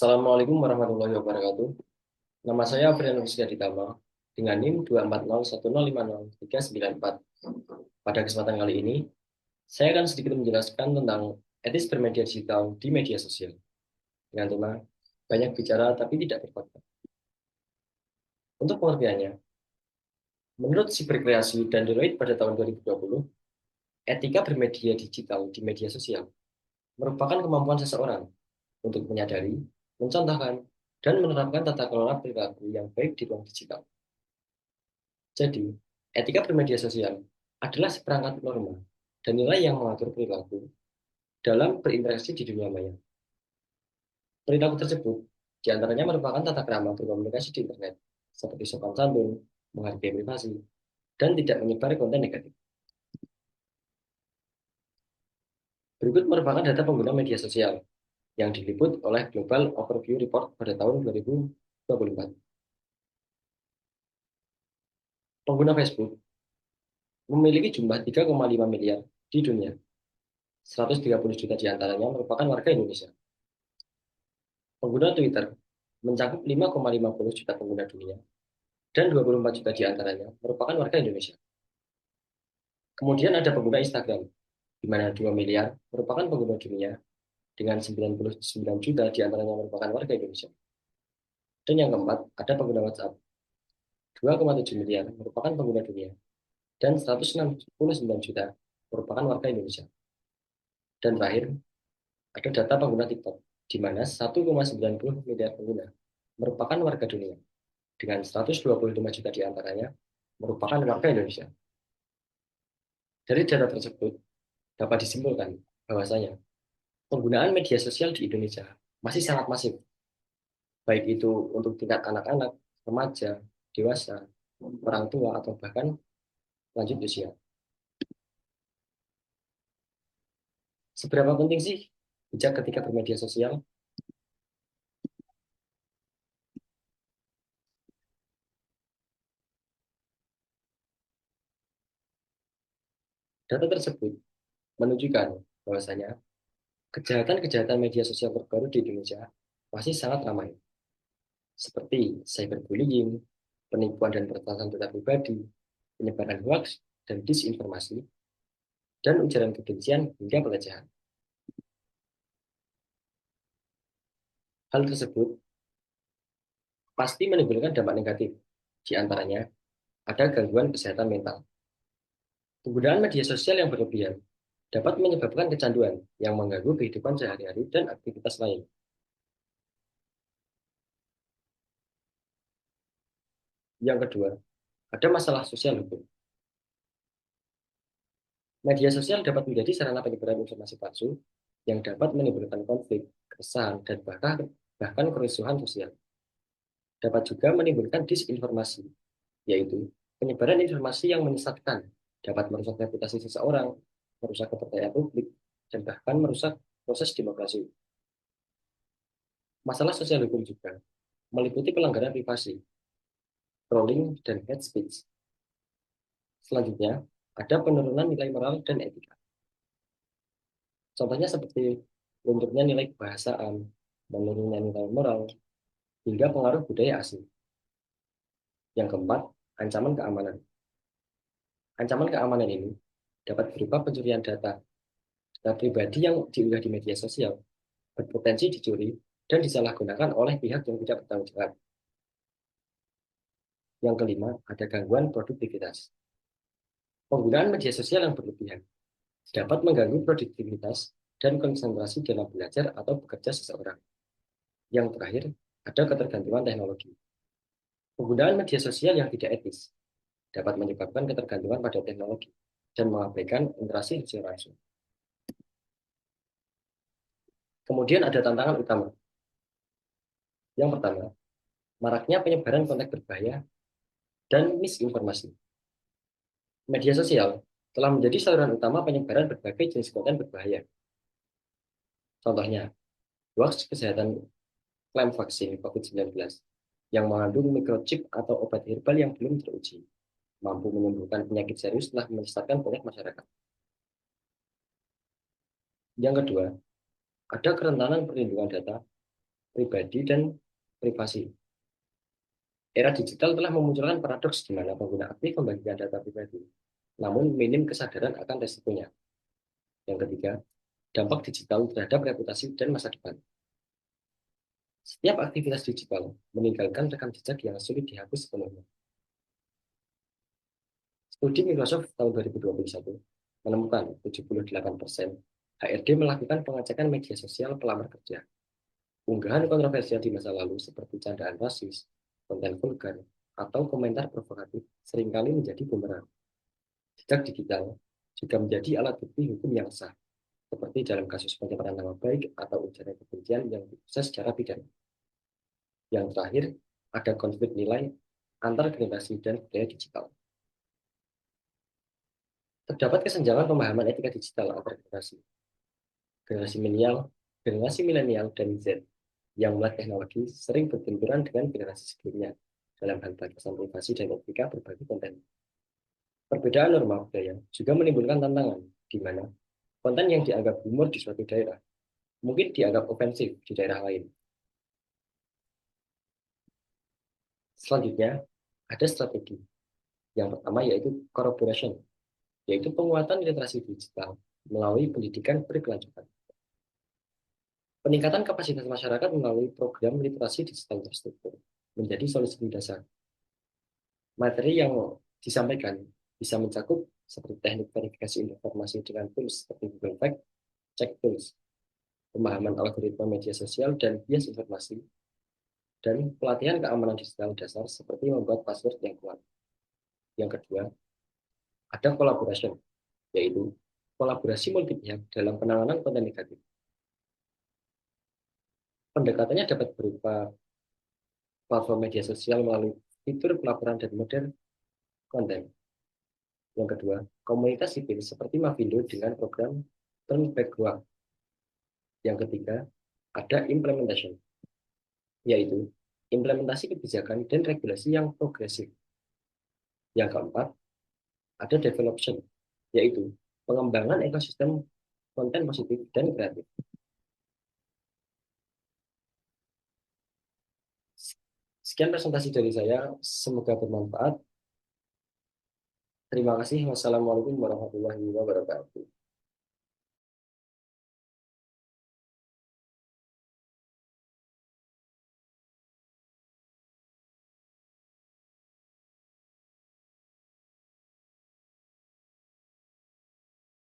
Assalamualaikum warahmatullahi wabarakatuh. Nama saya Afrian Rizky Aditama dengan NIM 24010503944. Pada kesempatan kali ini, saya akan sedikit menjelaskan tentang etis bermedia digital di media sosial dengan tema banyak bicara tapi tidak berfakta. Untuk pengertiannya, menurut Siber Kreasi dan Deloitte pada tahun 2020, etika bermedia digital di media sosial merupakan kemampuan seseorang untuk menyadari, mencontohkan, dan menerapkan tata kelola perilaku yang baik di ruang digital. Jadi, etika bermedia sosial adalah seperangkat norma dan nilai yang mengatur perilaku dalam berinteraksi di dunia maya. Perilaku tersebut diantaranya merupakan tata krama berkomunikasi di internet, seperti sopan santun, menghargai privasi, dan tidak menyebar konten negatif. Berikut merupakan data pengguna media sosial yang diliput oleh Global Overview Report pada tahun 2024. Pengguna Facebook memiliki jumlah 3,5 miliar di dunia. 130 juta di antaranya merupakan warga Indonesia. Pengguna Twitter mencakup 5,50 juta pengguna dunia dan 24 juta di antaranya merupakan warga Indonesia. Kemudian ada pengguna Instagram, di mana 2 miliar merupakan pengguna dunia dengan 99 juta di antaranya merupakan warga Indonesia. Dan yang keempat, ada pengguna WhatsApp, 2,7 miliar merupakan pengguna dunia dan 169 juta merupakan warga Indonesia. Dan terakhir, ada data pengguna TikTok, di mana 1,90 miliar pengguna merupakan warga dunia dengan 125 juta di antaranya merupakan warga Indonesia. Dari data tersebut, dapat disimpulkan bahwasanya penggunaan media sosial di Indonesia masih sangat masif, baik itu untuk tingkat anak-anak, remaja, dewasa, orang tua, atau bahkan lanjut usia. Seberapa penting sih bijak ketika bermedia sosial? Data tersebut menunjukkan bahwasanya kejahatan-kejahatan media sosial terbaru di Indonesia masih sangat ramai, seperti cyberbullying, penipuan dan peretasan data pribadi, penyebaran hoax dan disinformasi, dan ujaran kebencian hingga pelecehan. Hal tersebut pasti menimbulkan dampak negatif, di antaranya ada gangguan kesehatan mental. Penggunaan media sosial yang berlebihan dapat menyebabkan kecanduan yang mengganggu kehidupan sehari-hari dan aktivitas lain. Yang kedua, ada masalah sosial hukum. Media sosial dapat menjadi sarana penyebaran informasi palsu yang dapat menimbulkan konflik, keresahan, dan bahkan kerusuhan sosial. Dapat juga menimbulkan disinformasi, yaitu penyebaran informasi yang menyesatkan, dapat merusak reputasi seseorang, merusak kepercayaan publik, dan bahkan merusak proses demokrasi. Masalah sosial hukum juga meliputi pelanggaran privasi, trolling, dan hate speech. Selanjutnya, ada penurunan nilai moral dan etika. Contohnya seperti lunturnya nilai kebahasaan, menurunnya nilai moral, hingga pengaruh budaya asing. Yang keempat, ancaman keamanan. Ancaman keamanan ini dapat berupa pencurian data pribadi yang diunggah di media sosial, berpotensi dicuri dan disalahgunakan oleh pihak yang tidak bertanggung jawab. Yang kelima, ada gangguan produktivitas. Penggunaan media sosial yang berlebihan dapat mengganggu produktivitas dan konsentrasi dalam belajar atau bekerja seseorang. Yang terakhir, ada ketergantungan teknologi. Penggunaan media sosial yang tidak etis dapat menyebabkan ketergantungan pada teknologi dan mengabaikan interaksi sosial langsung. Kemudian ada tantangan utama. Yang pertama, maraknya penyebaran konten berbahaya dan misinformasi. Media sosial telah menjadi saluran utama penyebaran berbagai jenis konten berbahaya. Contohnya, hoax kesehatan klaim vaksin COVID-19 yang mengandung microchip atau obat herbal yang belum teruji, mampu menyembuhkan penyakit serius setelah menyesatkan banyak masyarakat. Yang kedua, ada kerentanan perlindungan data pribadi, dan privasi. Era digital telah memunculkan paradoks di mana pengguna aktif membagikan data pribadi, namun minim kesadaran akan resikonya. Yang ketiga, dampak digital terhadap reputasi dan masa depan. Setiap aktivitas digital meninggalkan rekam jejak yang sulit dihapus sepenuhnya. Studi Microsoft tahun 2021 menemukan 78% HRD melakukan pengecekan media sosial pelamar kerja. Unggahan kontroversial di masa lalu seperti candaan rasis, konten vulgar, atau komentar provokatif seringkali menjadi bumerang. Jejak digital juga menjadi alat bukti hukum yang sah, seperti dalam kasus pencemaran nama baik atau ujaran kebencian yang diproses secara pidana. Yang terakhir, ada konflik nilai antar generasi dan budaya digital. Terdapat kesenjangan pemahaman etika digital antar generasi. Generasi milenial dan Z yang melek teknologi sering berbenturan dengan generasi sebelumnya dalam hal batasan privasi dan etika berbagi konten. Perbedaan norma budaya juga menimbulkan tantangan, di mana konten yang dianggap humor di suatu daerah mungkin dianggap ofensif di daerah lain. Selanjutnya, ada strategi. Yang pertama yaitu collaboration, yaitu penguatan literasi digital melalui pendidikan berkelanjutan. Peningkatan kapasitas masyarakat melalui program literasi digital terstruktur menjadi solusi dasar. Materi yang disampaikan bisa mencakup seperti teknik verifikasi informasi dengan tools seperti Google Fact Check Tools, pemahaman algoritma media sosial dan bias informasi, dan pelatihan keamanan digital dasar seperti membuat password yang kuat. Yang kedua, ada collaboration, yaitu kolaborasi multi pihak dalam penanganan konten negatif. Pendekatannya dapat berupa platform media sosial melalui fitur pelaporan dan model konten. Yang kedua, komunitas sipil seperti Mavindo dengan program Turn Back Work. Yang ketiga, ada implementation, yaitu implementasi kebijakan dan regulasi yang progresif. Yang keempat, ada development, yaitu pengembangan ekosistem konten positif dan kreatif. Sekian presentasi dari saya, semoga bermanfaat. Terima kasih. Wassalamualaikum warahmatullahi wabarakatuh.